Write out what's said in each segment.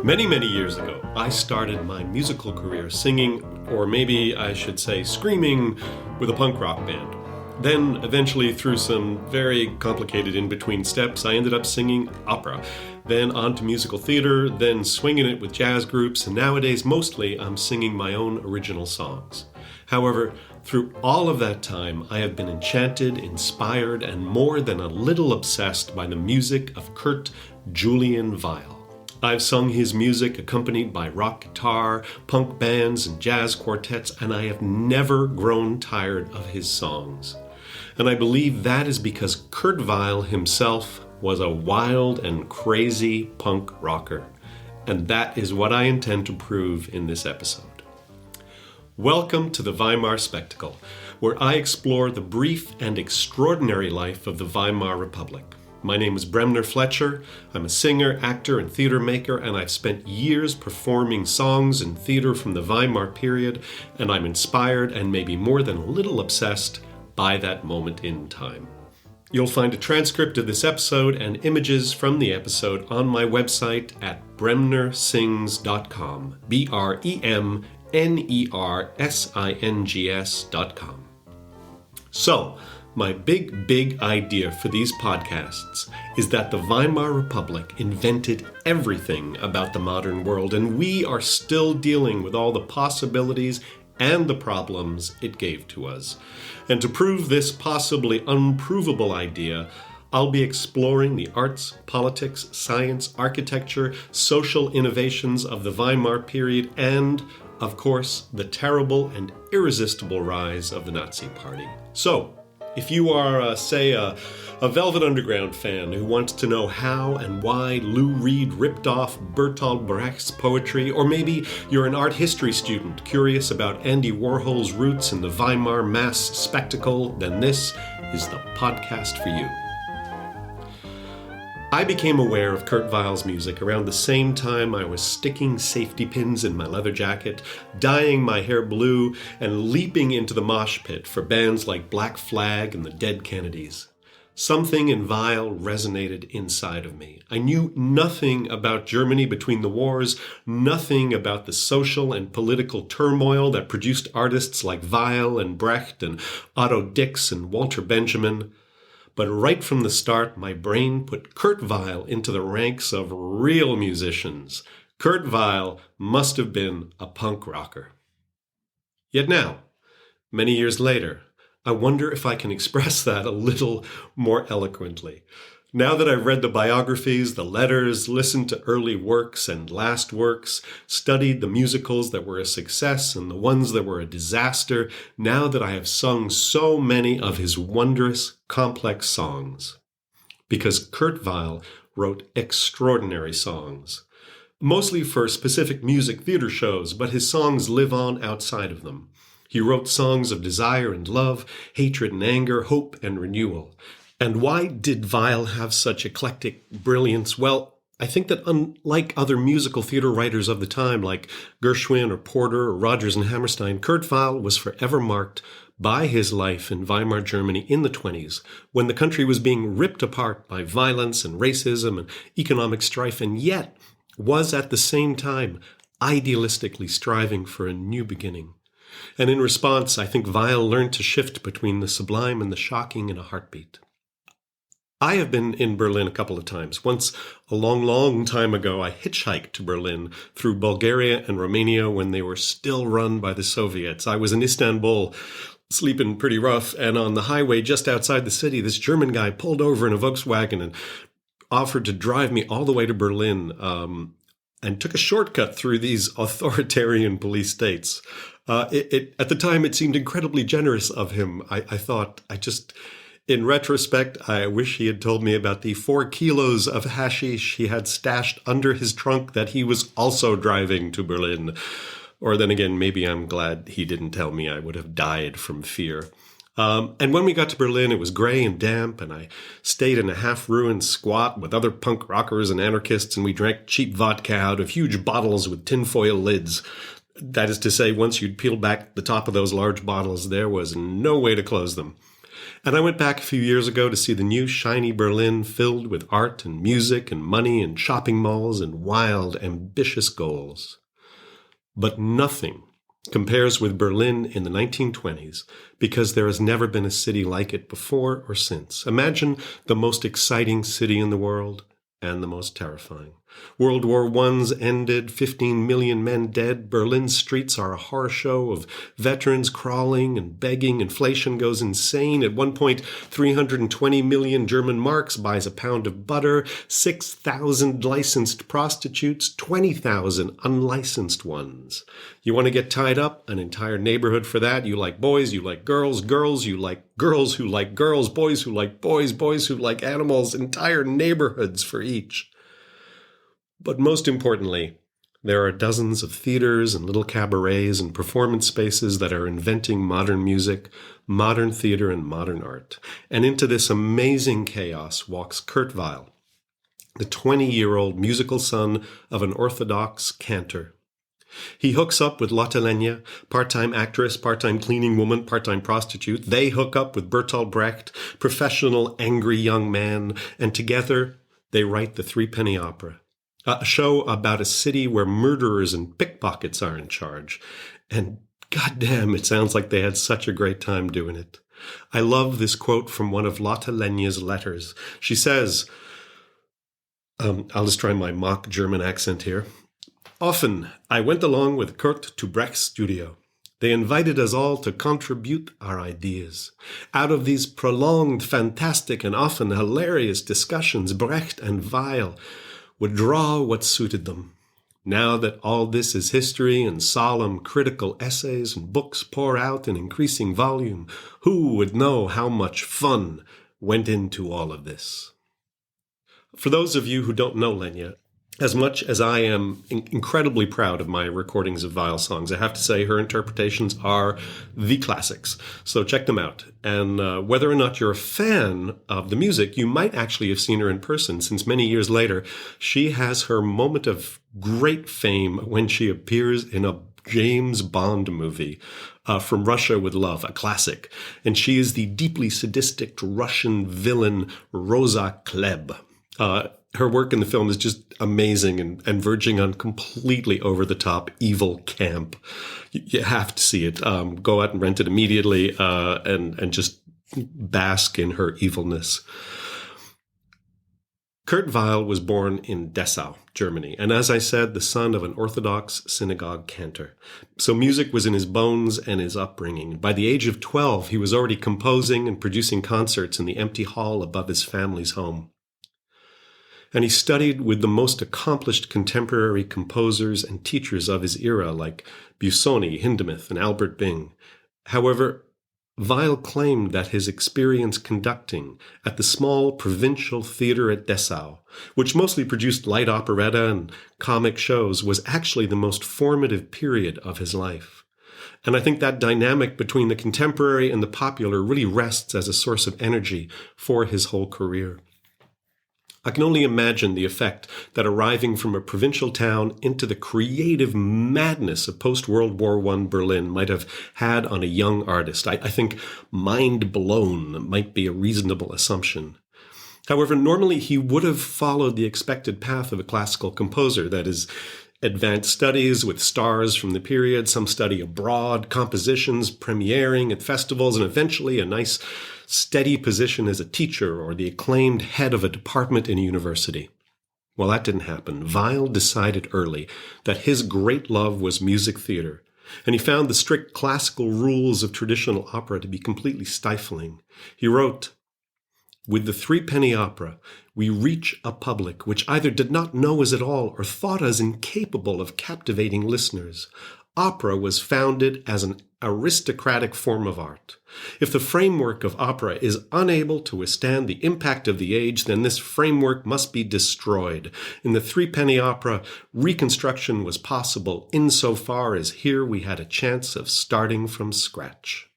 Many, many years ago, I started my musical career singing, or maybe I should say screaming, with a punk rock band. Then, eventually, through some very complicated in-between steps, I ended up singing opera. Then on to musical theater, then swinging it with jazz groups, and nowadays, mostly, I'm singing my own original songs. However, through all of that time, I have been enchanted, inspired, and more than a little obsessed by the music of Kurt Julien Weill. I've sung his music accompanied by rock guitar, punk bands, and jazz quartets, and I have never grown tired of his songs. And I believe that is because Kurt Weill himself was a wild and crazy punk rocker. And that is what I intend to prove in this episode. Welcome to the Weimar Spectacle, where I explore the brief and extraordinary life of the Weimar Republic. My name is Bremner Fletcher. I'm a singer, actor, and theater maker, and I've spent years performing songs in theater from the Weimar period, and I'm inspired and maybe more than a little obsessed by that moment in time. You'll find a transcript of this episode and images from the episode on my website at bremnersings.com, BREMNERSINGS.com. So, my big idea for these podcasts is that the Weimar Republic invented everything about the modern world, and we are still dealing with all the possibilities and the problems it gave to us. And to prove this possibly unprovable idea, I'll be exploring the arts, politics, science, architecture, social innovations of the Weimar period, and, of course, the terrible and irresistible rise of the Nazi Party. So, if you are, say, a Velvet Underground fan who wants to know how and why Lou Reed ripped off Bertolt Brecht's poetry, or maybe you're an art history student curious about Andy Warhol's roots in the Weimar mass spectacle, then this is the podcast for you. I became aware of Kurt Weill's music around the same time I was sticking safety pins in my leather jacket, dyeing my hair blue, and leaping into the mosh pit for bands like Black Flag and the Dead Kennedys. Something in Weill resonated inside of me. I knew nothing about Germany between the wars, nothing about the social and political turmoil that produced artists like Weill and Brecht and Otto Dix and Walter Benjamin. But right from the start, my brain put Kurt Weill into the ranks of real musicians. Kurt Weill must have been a punk rocker. Yet now, many years later, I wonder if I can express that a little more eloquently. Now that I've read the biographies, the letters, listened to early works and last works, studied the musicals that were a success and the ones that were a disaster, now that I have sung so many of his wondrous, complex songs. Because Kurt Weill wrote extraordinary songs. Mostly for specific music theater shows, but his songs live on outside of them. He wrote songs of desire and love, hatred and anger, hope and renewal. And why did Weill have such eclectic brilliance? Well, I think that unlike other musical theater writers of the time, like Gershwin or Porter or Rodgers and Hammerstein, Kurt Weill was forever marked by his life in Weimar Germany in the 1920s, when the country was being ripped apart by violence and racism and economic strife, and yet was at the same time idealistically striving for a new beginning. And in response, I think Weill learned to shift between the sublime and the shocking in a heartbeat. I have been in Berlin a couple of times. Once, a long time ago, I hitchhiked to Berlin through Bulgaria and Romania when they were still run by the Soviets. I was in Istanbul, sleeping pretty rough, and on the highway just outside the city, this German guy pulled over in a Volkswagen and offered to drive me all the way to Berlin, and took a shortcut through these authoritarian police states. At the time, it seemed incredibly generous of him. I thought, in retrospect, I wish he had told me about the 4 kilos of hashish he had stashed under his trunk that he was also driving to Berlin. Or then again, maybe I'm glad he didn't tell me. I would have died from fear. And when we got to Berlin, it was gray and damp, and I stayed in a half-ruined squat with other punk rockers and anarchists, and we drank cheap vodka out of huge bottles with tinfoil lids. That is to say, once you'd peeled back the top of those large bottles, there was no way to close them. And I went back a few years ago to see the new shiny Berlin filled with art and music and money and shopping malls and wild, ambitious goals. But nothing compares with Berlin in the 1920s because there has never been a city like it before or since. Imagine the most exciting city in the world and the most terrifying. World War I's ended, 15 million men dead. Berlin's streets are a horror show of veterans crawling and begging. Inflation goes insane. At one point, 320 million German marks buys a pound of butter, 6,000 licensed prostitutes, 20,000 unlicensed ones. You want to get tied up? An entire neighborhood for that. You like boys, you like girls, girls, you like girls who like girls, boys who like boys, boys who like animals, entire neighborhoods for each. But most importantly, there are dozens of theaters and little cabarets and performance spaces that are inventing modern music, modern theater, and modern art. And into this amazing chaos walks Kurt Weill, the 20-year-old musical son of an Orthodox cantor. He hooks up with Lotte Lenya, part-time actress, part-time cleaning woman, part-time prostitute. They hook up with Bertolt Brecht, professional, angry young man, and together they write the Threepenny Opera. A show about a city where murderers and pickpockets are in charge. And goddamn, it sounds like they had such a great time doing it. I love this quote from one of Lotte Lenya's letters. She says, I'll just try my mock German accent here. Often, I went along with Kurt to Brecht's studio. They invited us all to contribute our ideas. Out of these prolonged, fantastic, and often hilarious discussions, Brecht and Weill would draw what suited them. Now that all this is history and solemn critical essays and books pour out in increasing volume, who would know how much fun went into all of this? For those of you who don't know Lenya, as much as I am incredibly proud of my recordings of Weill songs, I have to say her interpretations are the classics. So check them out. And whether or not you're a fan of the music, you might actually have seen her in person, since many years later, she has her moment of great fame when she appears in a James Bond movie, From Russia with Love, a classic. And she is the deeply sadistic Russian villain Rosa Klebb. Her work in the film is just amazing and verging on completely over-the-top evil camp. You have to see it. Go out and rent it immediately and just bask in her evilness. Kurt Weill was born in Dessau, Germany, and as I said, the son of an Orthodox synagogue cantor. So music was in his bones and his upbringing. By the age of 12, he was already composing and producing concerts in the empty hall above his family's home. And he studied with the most accomplished contemporary composers and teachers of his era, like Busoni, Hindemith, and Albert Bing. However, Weill claimed that his experience conducting at the small provincial theater at Dessau, which mostly produced light operetta and comic shows, was actually the most formative period of his life. And I think that dynamic between the contemporary and the popular really rests as a source of energy for his whole career. I can only imagine the effect that arriving from a provincial town into the creative madness of post-World War I Berlin might have had on a young artist. I think mind blown might be a reasonable assumption. However, normally he would have followed the expected path of a classical composer, that is, advanced studies with stars from the period, some study abroad, compositions, premiering at festivals, and eventually a nice steady position as a teacher or the acclaimed head of a department in a university. Well, that didn't happen. Weill decided early that his great love was music theater, and he found the strict classical rules of traditional opera to be completely stifling. He wrote, "With the Threepenny Opera, we reach a public which either did not know us at all or thought us incapable of captivating listeners. Opera was founded as an aristocratic form of art. If the framework of opera is unable to withstand the impact of the age, then this framework must be destroyed. In the Threepenny Opera, reconstruction was possible insofar as here we had a chance of starting from scratch."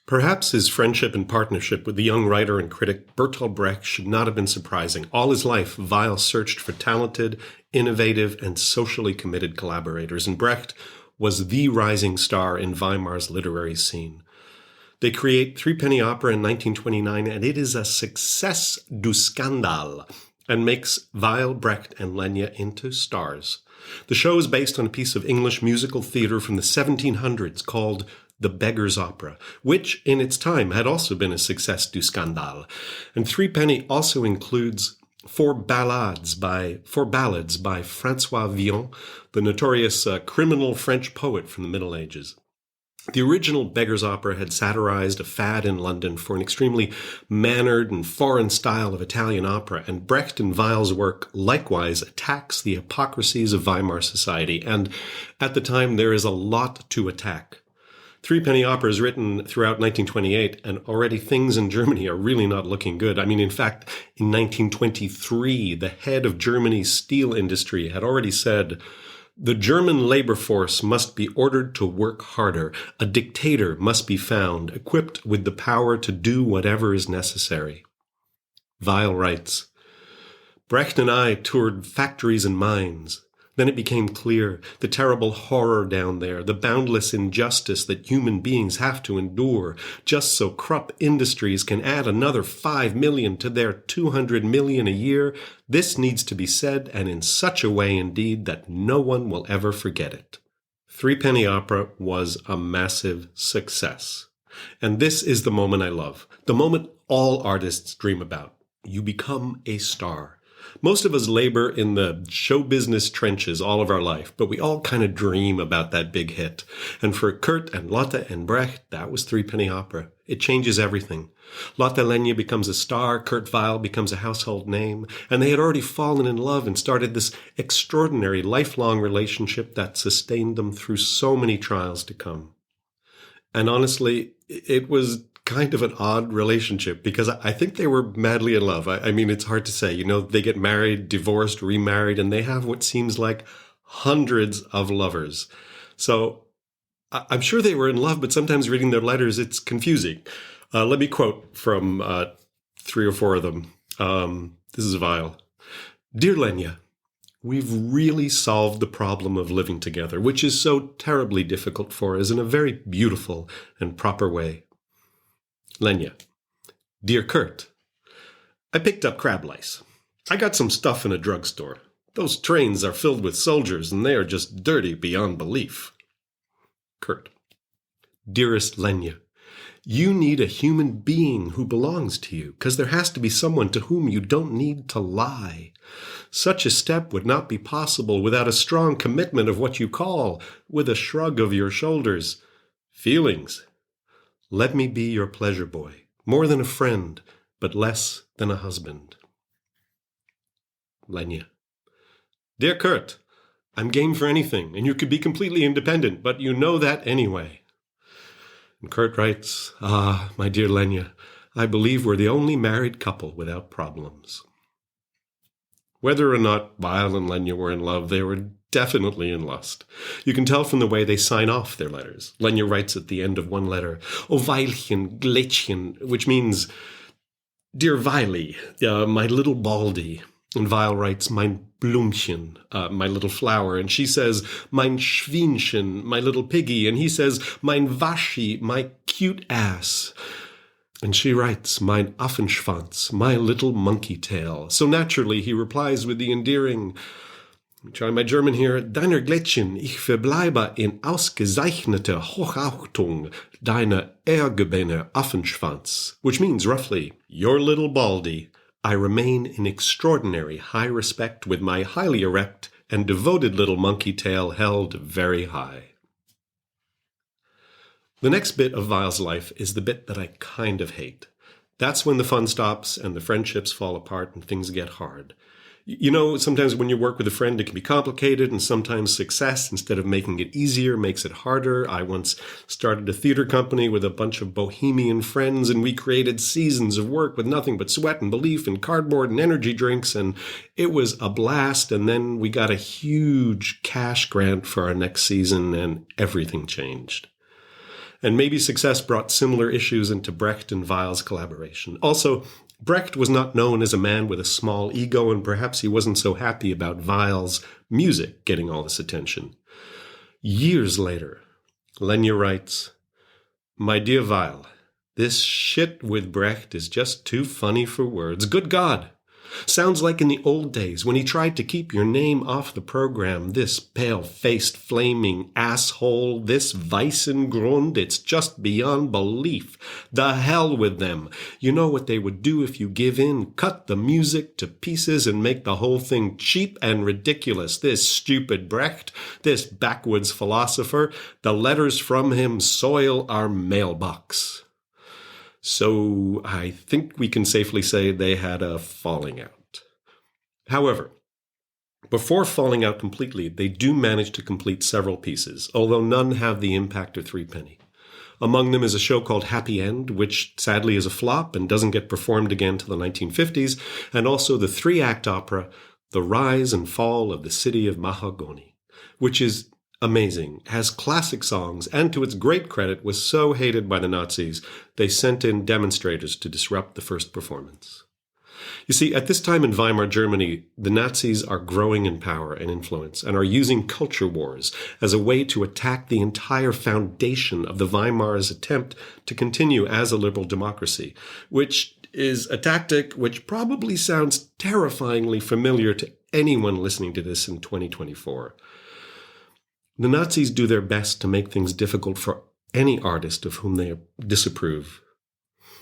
Perhaps his friendship and partnership with the young writer and critic Bertolt Brecht should not have been surprising. All his life, Weill searched for talented, innovative, and socially committed collaborators, and Brecht was the rising star in Weimar's literary scene. They create Threepenny Opera in 1929, and it is a success du scandale and makes Weill, Brecht, and Lenya into stars. The show is based on a piece of English musical theater from the 1700s called The Beggar's Opera, which in its time had also been a success du scandale. And Threepenny also includes four ballads by Francois Villon, the notorious criminal French poet from the Middle Ages. The original Beggar's Opera had satirized a fad in London for an extremely mannered and foreign style of Italian opera, and Brecht and Weill's work likewise attacks the hypocrisies of Weimar society, and at the time there is a lot to attack. Threepenny Opera is written throughout 1928, and already things in Germany are really not looking good. I mean, in fact, in 1923, the head of Germany's steel industry had already said, "The German labor force must be ordered to work harder. A dictator must be found, equipped with the power to do whatever is necessary." Weill writes, "Brecht and I toured factories and mines. Then it became clear the terrible horror down there, the boundless injustice that human beings have to endure, just so Krupp Industries can add another 5 million to their 200 million a year. This needs to be said, and in such a way indeed that no one will ever forget it." Threepenny Opera was a massive success. And this is the moment I love, the moment all artists dream about. You become a star. Most of us labor in the show business trenches all of our life, but we all kind of dream about that big hit. And for Kurt and Lotte and Brecht, that was Threepenny Opera. It changes everything. Lotte Lenya becomes a star, Kurt Weill becomes a household name, and they had already fallen in love and started this extraordinary lifelong relationship that sustained them through so many trials to come. And honestly, it was kind of an odd relationship because I think they were madly in love. I mean, it's hard to say. You know, they get married, divorced, remarried, and they have what seems like hundreds of lovers. So I'm sure they were in love, but sometimes reading their letters, it's confusing. Let me quote from 3 or 4 of them. This is Weill. "Dear Lenya, we've really solved the problem of living together, which is so terribly difficult for us in a very beautiful and proper way." Lenya, "Dear Kurt, I picked up crab lice. I got some stuff in a drugstore. Those trains are filled with soldiers and they are just dirty beyond belief." Kurt, "Dearest Lenya, you need a human being who belongs to you, because there has to be someone to whom you don't need to lie. Such a step would not be possible without a strong commitment of what you call, with a shrug of your shoulders, feelings. Let me be your pleasure boy, more than a friend, but less than a husband." Lenya, "Dear Kurt, I'm game for anything, and you could be completely independent, but you know that anyway." And Kurt writes, my dear Lenya, I believe we're the only married couple without problems." Whether or not Weill and Lenya were in love, they were definitely in lust. You can tell from the way they sign off their letters. Lenya writes at the end of one letter, "O Weilchen, Glätchen," which means, "Dear Weili, my little Baldy." And Weill writes, "Mein Blümchen," my little flower. And she says, "Mein Schweinchen," my little piggy. And he says, "Mein Waschi," my cute ass. And she writes, "Mein Affenschwanz," my little monkey tail. So naturally he replies with the endearing, try my German here, "Deiner Glätchen, ich verbleibe in ausgezeichneter Hochachtung, deiner ergebene Affenschwanz," which means roughly, "Your little Baldy, I remain in extraordinary high respect with my highly erect and devoted little monkey tail held very high." The next bit of Weill's life is the bit that I kind of hate. That's when the fun stops and the friendships fall apart and things get hard. You know, sometimes when you work with a friend, it can be complicated, and sometimes success, instead of making it easier, makes it harder. I once started a theater company with a bunch of bohemian friends, and we created seasons of work with nothing but sweat and belief and cardboard and energy drinks, and it was a blast. And then we got a huge cash grant for our next season, and everything changed. And maybe success brought similar issues into Brecht and Weill's collaboration. Also, Brecht was not known as a man with a small ego, and perhaps he wasn't so happy about Weill's music getting all this attention. Years later, Lenya writes, "My dear Weill, This shit with Brecht is just too funny for words. Good God! Sounds like in the old days when he tried to keep your name off the program. This pale-faced, flaming asshole, this Weissengrund, it's just beyond belief. The hell with them. You know what they would do if you give in? Cut the music to pieces and make the whole thing cheap and ridiculous. This stupid Brecht, this backwoods philosopher, the letters from him soil our mailbox. So I think we can safely say they had a falling out. However, before falling out completely, they do manage to complete several pieces, although none have the impact of Threepenny. Among them is a show called Happy End, which sadly is a flop and doesn't get performed again till the 1950s, and also the 3-act opera, The Rise and Fall of the City of Mahagoni, which is amazing, has classic songs, and to its great credit was so hated by the Nazis, they sent in demonstrators to disrupt the first performance. You see, at this time in Weimar, Germany, the Nazis are growing in power and influence and are using culture wars as a way to attack the entire foundation of the Weimar's attempt to continue as a liberal democracy, which is a tactic which probably sounds terrifyingly familiar to anyone listening to this in 2024. The Nazis do their best to make things difficult for any artist of whom they disapprove.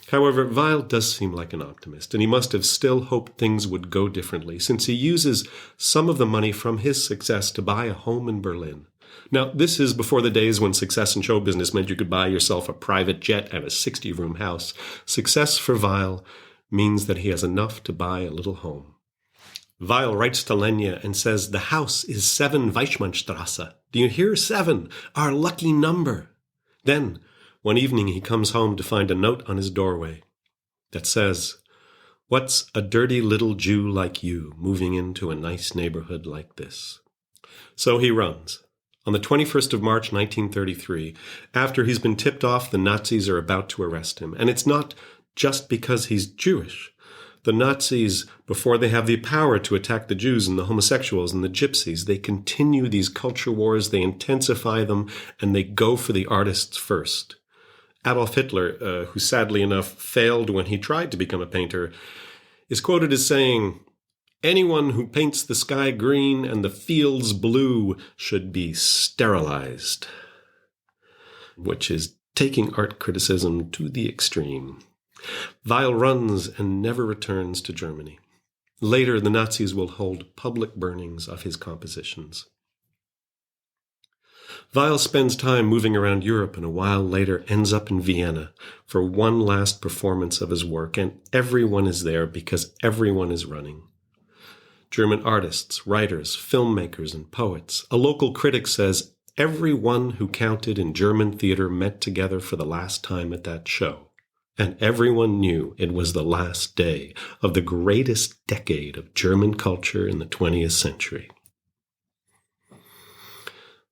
However, Weill does seem like an optimist, and he must have still hoped things would go differently, since he uses some of the money from his success to buy a home in Berlin. Now, this is before the days when success in show business meant you could buy yourself a private jet and a 60-room house. Success for Weill means that he has enough to buy a little home. Weill writes to Lenya and says, "The house is 7 Weichmannstrasse. Do you hear? 7, our lucky number." Then, one evening he comes home to find a note on his doorway that says, "What's a dirty little Jew like you moving into a nice neighborhood like this?" So he runs. On the 21st of March, 1933, after he's been tipped off the Nazis are about to arrest him. And it's not just because he's Jewish. The Nazis, before they have the power to attack the Jews and the homosexuals and the gypsies, they continue these culture wars, they intensify them, and they go for the artists first. Adolf Hitler, who sadly enough failed when he tried to become a painter, is quoted as saying, "Anyone who paints the sky green and the fields blue should be sterilized," which is taking art criticism to the extreme. Weill runs and never returns to Germany. Later, the Nazis will hold public burnings of his compositions. Weill spends time moving around Europe and a while later ends up in Vienna for one last performance of his work, and everyone is there because everyone is running. German artists, writers, filmmakers, and poets. A local critic says, "Everyone who counted in German theater met together for the last time at that show. And everyone knew it was the last day of the greatest decade of German culture in the 20th century."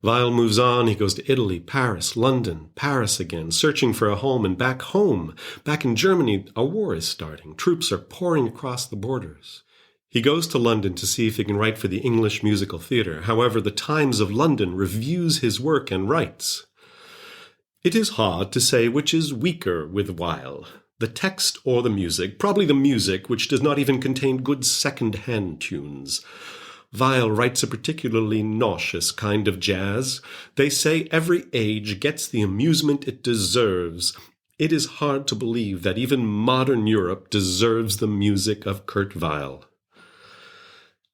Weill moves on. He goes to Italy, Paris, London, Paris again, searching for a home. And back home, back in Germany, a war is starting. Troops are pouring across the borders. He goes to London to see if he can write for the English musical theatre. However, the Times of London reviews his work and writes, "It is hard to say which is weaker with Weill, the text or the music, probably the music, which does not even contain good second-hand tunes. Weill writes a particularly nauseous kind of jazz. They say every age gets the amusement it deserves. It is hard to believe that even modern Europe deserves the music of Kurt Weill."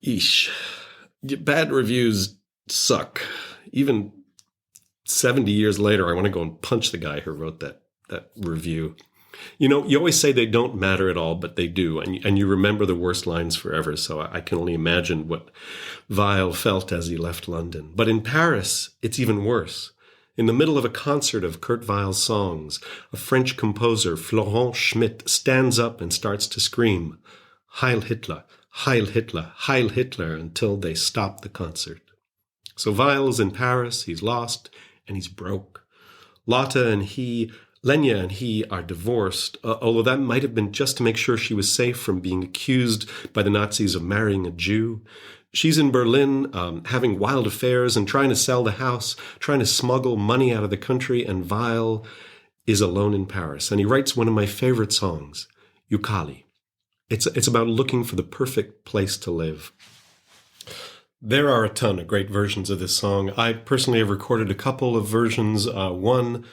Eesh. Bad reviews suck. Even 70 years later, I want to go and punch the guy who wrote that review. You know, you always say they don't matter at all, but they do. And you remember the worst lines forever. So I can only imagine what Weill felt as he left London. But in Paris, it's even worse. In the middle of a concert of Kurt Weill's songs, a French composer, Florent Schmitt, stands up and starts to scream, "Heil Hitler, Heil Hitler, Heil Hitler," until they stop the concert. So Weill's in Paris, he's lost, and he's broke. Lenya and he are divorced, although that might have been just to make sure she was safe from being accused by the Nazis of marrying a Jew. She's in Berlin, having wild affairs and trying to sell the house, trying to smuggle money out of the country, and Weill is Alone in Paris, and he writes one of my favorite songs, Ucali. It's about looking for the perfect place to live. There are a ton of great versions of this song. I personally have recorded a couple of versions, one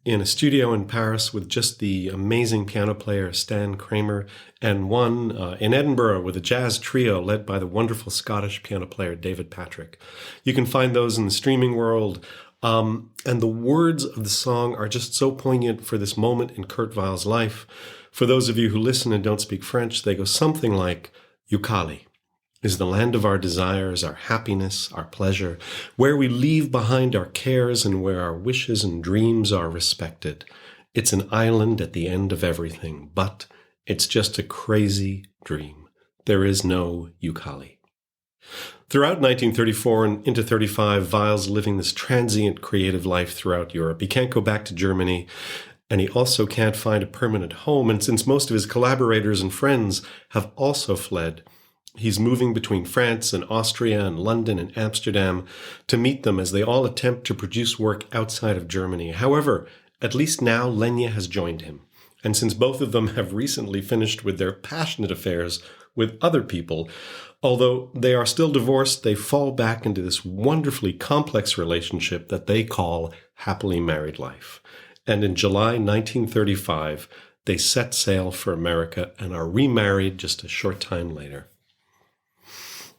in a studio in Paris with just the amazing piano player Stan Kramer, and one in Edinburgh with a jazz trio led by the wonderful Scottish piano player David Patrick. You can find those in the streaming world. And the words of the song are just so poignant for this moment in Kurt Weill's life. For those of you who listen and don't speak French, they go something like, Ucali is the land of our desires, our happiness, our pleasure, where we leave behind our cares and where our wishes and dreams are respected. It's an island at the end of everything, but it's just a crazy dream. There is no Ucali. Throughout 1934 and into 35, Weill's living this transient creative life throughout Europe. He can't go back to Germany, and he also can't find a permanent home. And since most of his collaborators and friends have also fled, he's moving between France and Austria and London and Amsterdam to meet them as they all attempt to produce work outside of Germany. However, at least now Lenya has joined him. And since both of them have recently finished with their passionate affairs with other people, although they are still divorced, they fall back into this wonderfully complex relationship that they call happily married life. And in July 1935, they set sail for America and are remarried just a short time later.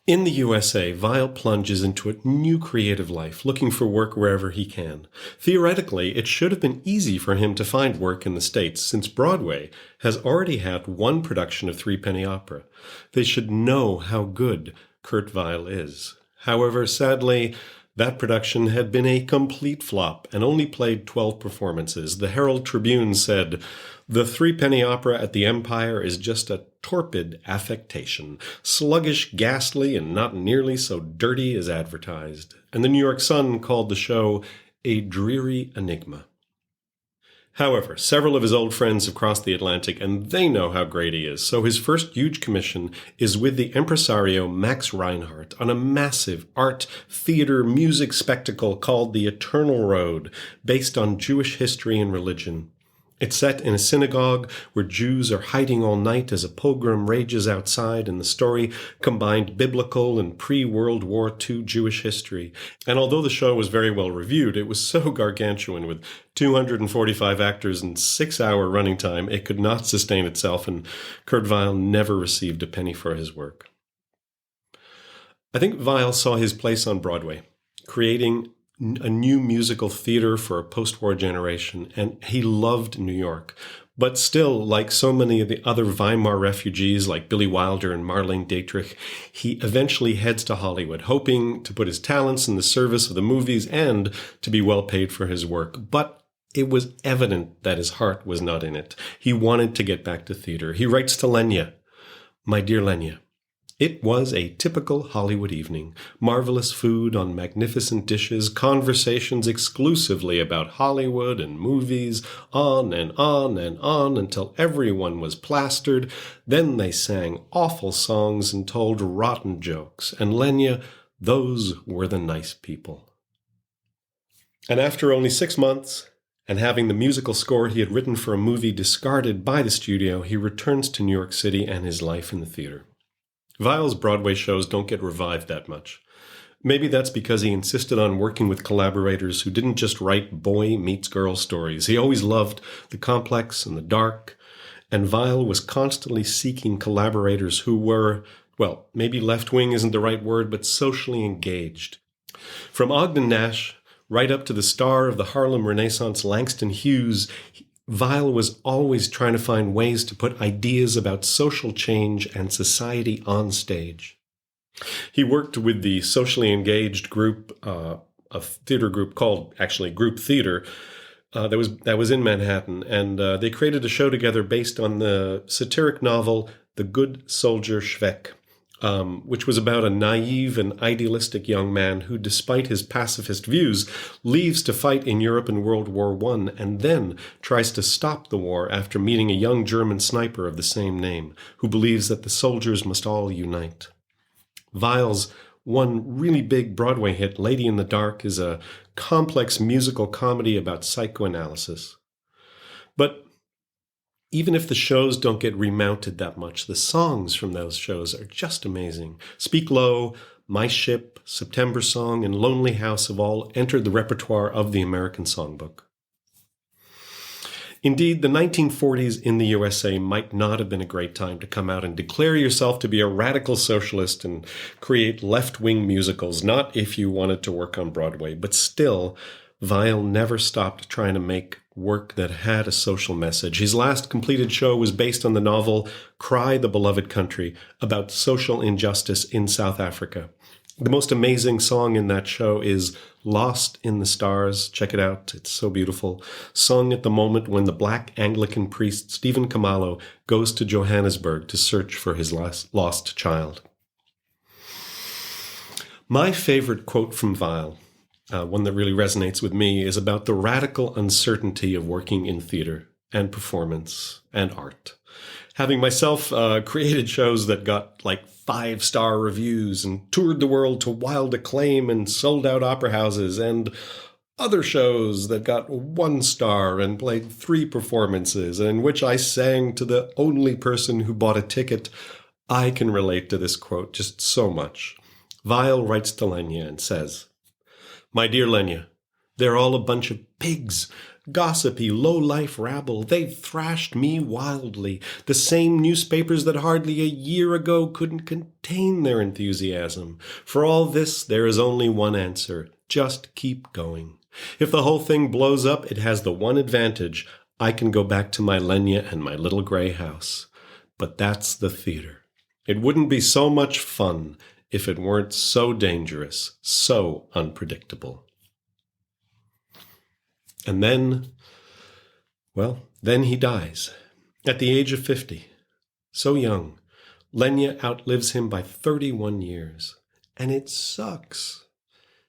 In the USA, Weill plunges into a new creative life, looking for work wherever he can. Theoretically, it should have been easy for him to find work in the States, since Broadway has already had one production of Threepenny Opera. They should know how good Kurt Weill is. However, sadly, that production had been a complete flop and only played 12 performances. The Herald Tribune said, "The Threepenny Opera at the Empire is just a torpid affectation, sluggish, ghastly, and not nearly so dirty as advertised." And the New York Sun called the show a dreary enigma. However, several of his old friends have crossed the Atlantic, and they know how great he is. So his first huge commission is with the impresario Max Reinhardt on a massive art, theater, music spectacle called The Eternal Road, based on Jewish history and religion. It's set in a synagogue where Jews are hiding all night as a pogrom rages outside, and the story combined biblical and pre-World War II Jewish history. And although the show was very well reviewed, it was so gargantuan with 245 actors and 6-hour running time, it could not sustain itself, and Kurt Weill never received a penny for his work. I think Weill saw his place on Broadway, creating a new musical theater for a post-war generation, and he loved New York. But still, like so many of the other Weimar refugees like Billy Wilder and Marlene Dietrich, he eventually heads to Hollywood, hoping to put his talents in the service of the movies and to be well paid for his work. But it was evident that his heart was not in it. He wanted to get back to theater. He writes to Lenya, "My dear Lenya, it was a typical Hollywood evening. Marvelous food on magnificent dishes, conversations exclusively about Hollywood and movies, on and on and on until everyone was plastered. Then they sang awful songs and told rotten jokes. And Lenya, those were the nice people." And after only 6 months, and having the musical score he had written for a movie discarded by the studio, he returns to New York City and his life in the theater. Weill's Broadway shows don't get revived that much. Maybe that's because he insisted on working with collaborators who didn't just write boy meets girl stories. He always loved the complex and the dark, and Weill was constantly seeking collaborators who were, well, maybe left-wing isn't the right word, but socially engaged. From Ogden Nash right up to the star of the Harlem Renaissance, Langston Hughes, Weill was always trying to find ways to put ideas about social change and society on stage. He worked with the socially engaged group, a theater group called, actually, Group Theater, that was in Manhattan, and they created a show together based on the satiric novel The Good Soldier Schweck, which was about a naive and idealistic young man who, despite his pacifist views, leaves to fight in Europe in World War I and then tries to stop the war after meeting a young German sniper of the same name, who believes that the soldiers must all unite. Weill's one really big Broadway hit, Lady in the Dark, is a complex musical comedy about psychoanalysis. But even if the shows don't get remounted that much, the songs from those shows are just amazing. Speak Low, My Ship, September Song, and Lonely House have all entered the repertoire of the American Songbook. Indeed, the 1940s in the USA might not have been a great time to come out and declare yourself to be a radical socialist and create left-wing musicals, not if you wanted to work on Broadway, but still, Weill never stopped trying to make work that had a social message. His last completed show was based on the novel Cry the Beloved Country, about social injustice in South Africa. The most amazing song in that show is Lost in the Stars. Check it out. It's so beautiful. Sung at the moment when the black Anglican priest Stephen Kamalo goes to Johannesburg to search for his lost child. My favorite quote from Weill, one that really resonates with me, is about the radical uncertainty of working in theater and performance and art. Having myself created shows that got like 5-star reviews and toured the world to wild acclaim and sold out opera houses, and other shows that got 1 star and played 3 performances, and in which I sang to the only person who bought a ticket, I can relate to this quote just so much. Weill writes to Lenya and says, "My dear Lenya, they're all a bunch of pigs. Gossipy, low-life rabble. They've thrashed me wildly. The same newspapers that hardly a year ago couldn't contain their enthusiasm. For all this, there is only one answer. Just keep going. If the whole thing blows up, it has the one advantage. I can go back to my Lenya and my little gray house. But that's the theater. It wouldn't be so much fun if it weren't so dangerous, so unpredictable." And then he dies at the age of 50. So young. Lenya outlives him by 31 years. And it sucks.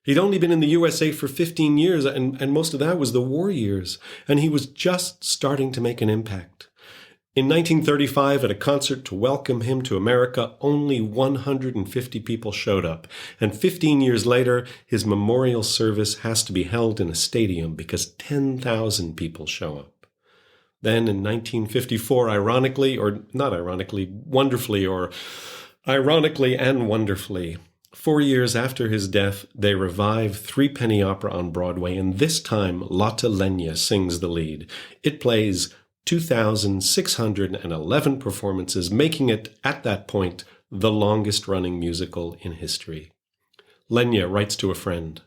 He'd only been in the USA for 15 years, and most of that was the war years. And he was just starting to make an impact. In 1935, at a concert to welcome him to America, only 150 people showed up. And 15 years later, his memorial service has to be held in a stadium because 10,000 people show up. Then in 1954, ironically and wonderfully, 4 years after his death, they revive Threepenny Opera on Broadway, and this time Lotte Lenya sings the lead. It plays 2,611 performances, making it, at that point, the longest-running musical in history. Lenya writes to a friend,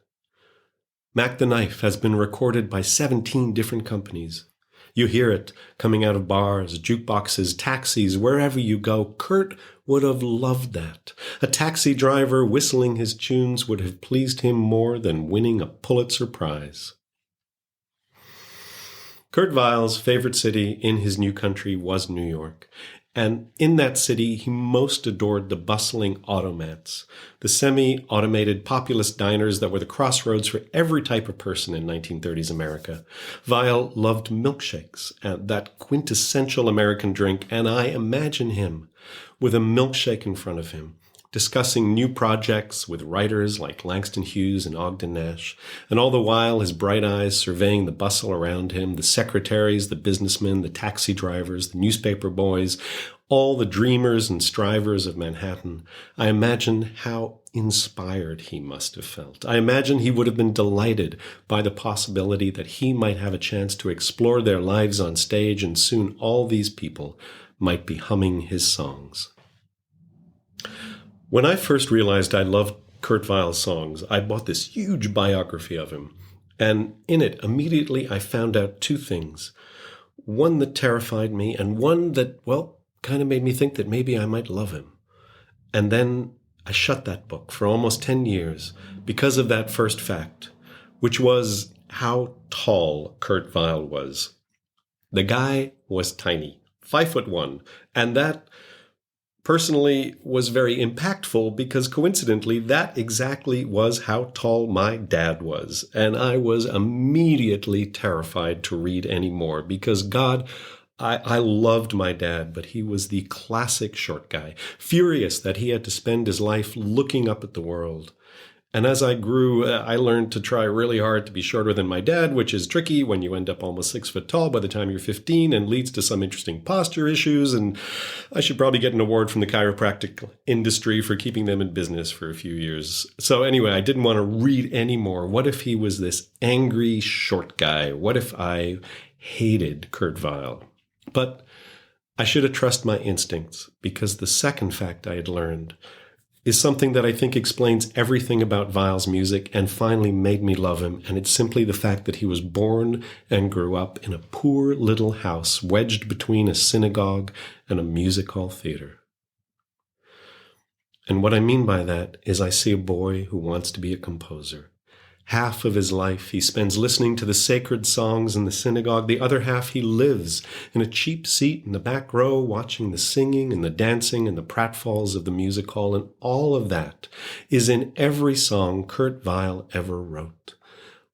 "Mac the Knife has been recorded by 17 different companies. You hear it coming out of bars, jukeboxes, taxis, wherever you go. Kurt would have loved that. A taxi driver whistling his tunes would have pleased him more than winning a Pulitzer Prize." Kurt Weill's favorite city in his new country was New York, and in that city he most adored the bustling automats, the semi-automated populist diners that were the crossroads for every type of person in 1930s America. Weill loved milkshakes, that quintessential American drink, and I imagine him with a milkshake in front of him, discussing new projects with writers like Langston Hughes and Ogden Nash, and all the while his bright eyes surveying the bustle around him, the secretaries, the businessmen, the taxi drivers, the newspaper boys, all the dreamers and strivers of Manhattan. I imagine how inspired he must have felt. I imagine he would have been delighted by the possibility that he might have a chance to explore their lives on stage, and soon all these people might be humming his songs. When I first realized I loved Kurt Weill's songs, I bought this huge biography of him, and in it immediately I found out 2 things. One that terrified me, and one that, kind of made me think that maybe I might love him. And then I shut that book for almost 10 years because of that first fact, which was how tall Kurt Weill was. The guy was tiny, 5'1", and that personally was very impactful because coincidentally that exactly was how tall my dad was, and I was immediately terrified to read anymore because I loved my dad, but he was the classic short guy, furious that he had to spend his life looking up at the world. And as I grew, I learned to try really hard to be shorter than my dad, which is tricky when you end up almost 6 foot tall by the time you're 15 and leads to some interesting posture issues. And I should probably get an award from the chiropractic industry for keeping them in business for a few years. So anyway, I didn't want to read anymore. What if he was this angry short guy? What if I hated Kurt Weill? But I should have trusted my instincts, because the second fact I had learned is something that I think explains everything about Weill's music and finally made me love him, and it's simply the fact that he was born and grew up in a poor little house wedged between a synagogue and a music hall theater. And what I mean by that is I see a boy who wants to be a composer. Half of his life he spends listening to the sacred songs in the synagogue. The other half he lives in a cheap seat in the back row watching the singing and the dancing and the pratfalls of the music hall. And all of that is in every song Kurt Weill ever wrote.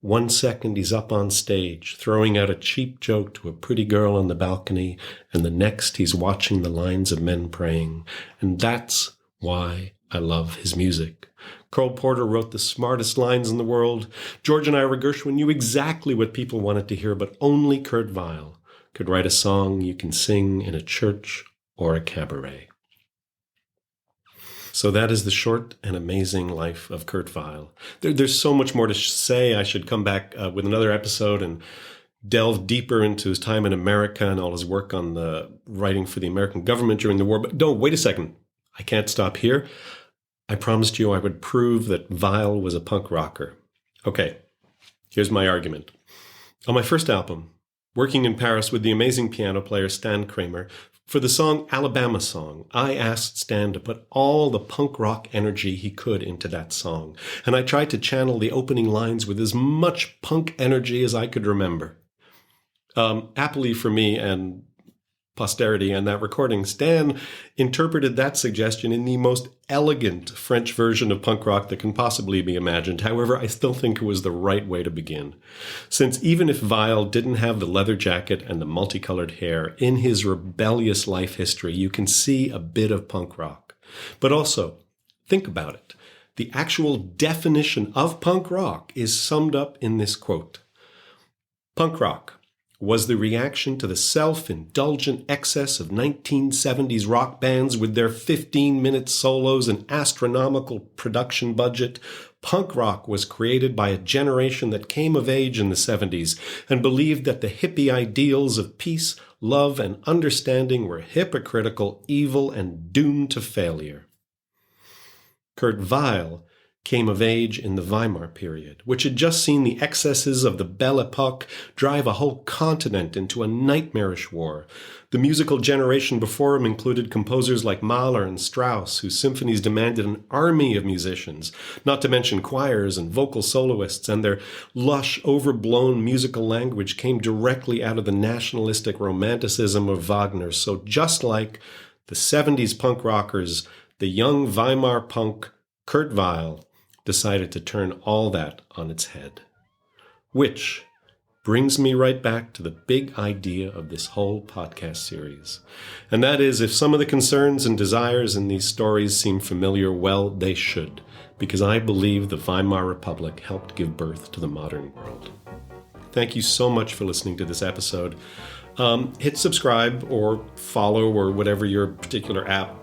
1 second he's up on stage throwing out a cheap joke to a pretty girl on the balcony, and the next he's watching the lines of men praying. And that's why I love his music. Cole Porter wrote the smartest lines in the world. George and Ira Gershwin knew exactly what people wanted to hear, but only Kurt Weill could write a song you can sing in a church or a cabaret. So that is the short and amazing life of Kurt Weill. There's so much more to say. I should come back with another episode and delve deeper into his time in America and all his work on the writing for the American government during the war. But don't, wait a second. I can't stop here. I promised you I would prove that Weill was a punk rocker. Okay, here's my argument. On my first album, working in Paris with the amazing piano player Stan Kramer, for the song Alabama Song, I asked Stan to put all the punk rock energy he could into that song, and I tried to channel the opening lines with as much punk energy as I could remember. Happily for me and posterity and that recording, Stan interpreted that suggestion in the most elegant French version of punk rock that can possibly be imagined. However, I still think it was the right way to begin. Since even if Weill didn't have the leather jacket and the multicolored hair, in his rebellious life history, you can see a bit of punk rock. But also, think about it. The actual definition of punk rock is summed up in this quote. Punk rock was the reaction to the self-indulgent excess of 1970s rock bands with their 15-minute solos and astronomical production budget. Punk rock was created by a generation that came of age in the 70s and believed that the hippie ideals of peace, love, and understanding were hypocritical, evil, and doomed to failure. Kurt Weill came of age in the Weimar period, which had just seen the excesses of the Belle Epoque drive a whole continent into a nightmarish war. The musical generation before him included composers like Mahler and Strauss, whose symphonies demanded an army of musicians, not to mention choirs and vocal soloists, and their lush, overblown musical language came directly out of the nationalistic romanticism of Wagner. So just like the 70s punk rockers, the young Weimar punk Kurt Weill decided to turn all that on its head. Which brings me right back to the big idea of this whole podcast series. And that is, if some of the concerns and desires in these stories seem familiar, well, they should, because I believe the Weimar Republic helped give birth to the modern world. Thank you so much for listening to this episode. Hit subscribe or follow or whatever your particular app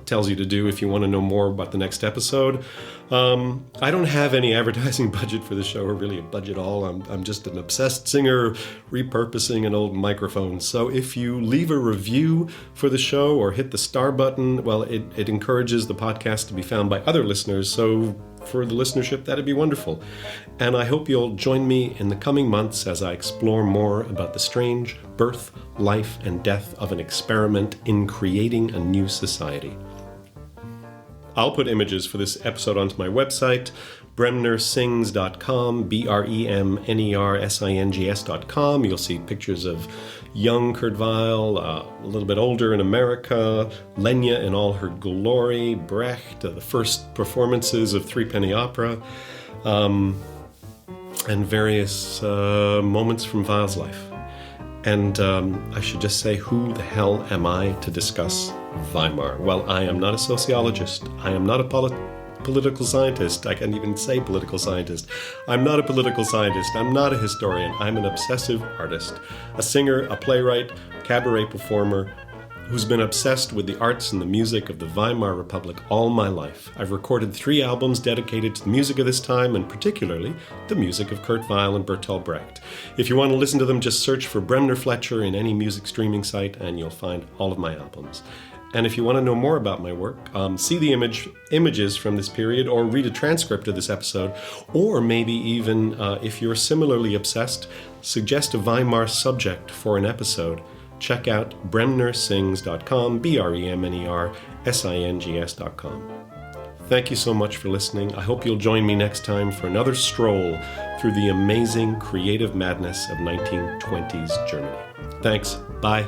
tells you to do if you want to know more about the next episode. I don't have any advertising budget for the show, or really a budget at all. I'm just an obsessed singer repurposing an old microphone. So if you leave a review for the show or hit the star button, well, it encourages the podcast to be found by other listeners. So for the listenership, that'd be wonderful. And I hope you'll join me in the coming months as I explore more about the strange birth, life, and death of an experiment in creating a new society. I'll put images for this episode onto my website, bremnersings.com, BREMNERSINGS.com. You'll see pictures of young Kurt Weill, a little bit older in America, Lenya in all her glory, Brecht, the first performances of Threepenny Opera, and various moments from Weill's life. And I should just say, who the hell am I to discuss Weimar? Well, I am not a sociologist. I am not a political scientist. I can't even say political scientist. I'm not a political scientist. I'm not a historian. I'm an obsessive artist. A singer, a playwright, cabaret performer, who's been obsessed with the arts and the music of the Weimar Republic all my life. I've recorded 3 albums dedicated to the music of this time, and particularly the music of Kurt Weill and Bertolt Brecht. If you want to listen to them, just search for Bremner Fletcher in any music streaming site, and you'll find all of my albums. And if you want to know more about my work, see the images from this period, or read a transcript of this episode, or maybe even, if you're similarly obsessed, suggest a Weimar subject for an episode, check out bremnersings.com, BREMNERSINGS.com. Thank you so much for listening. I hope you'll join me next time for another stroll through the amazing creative madness of 1920s Germany. Thanks. Bye.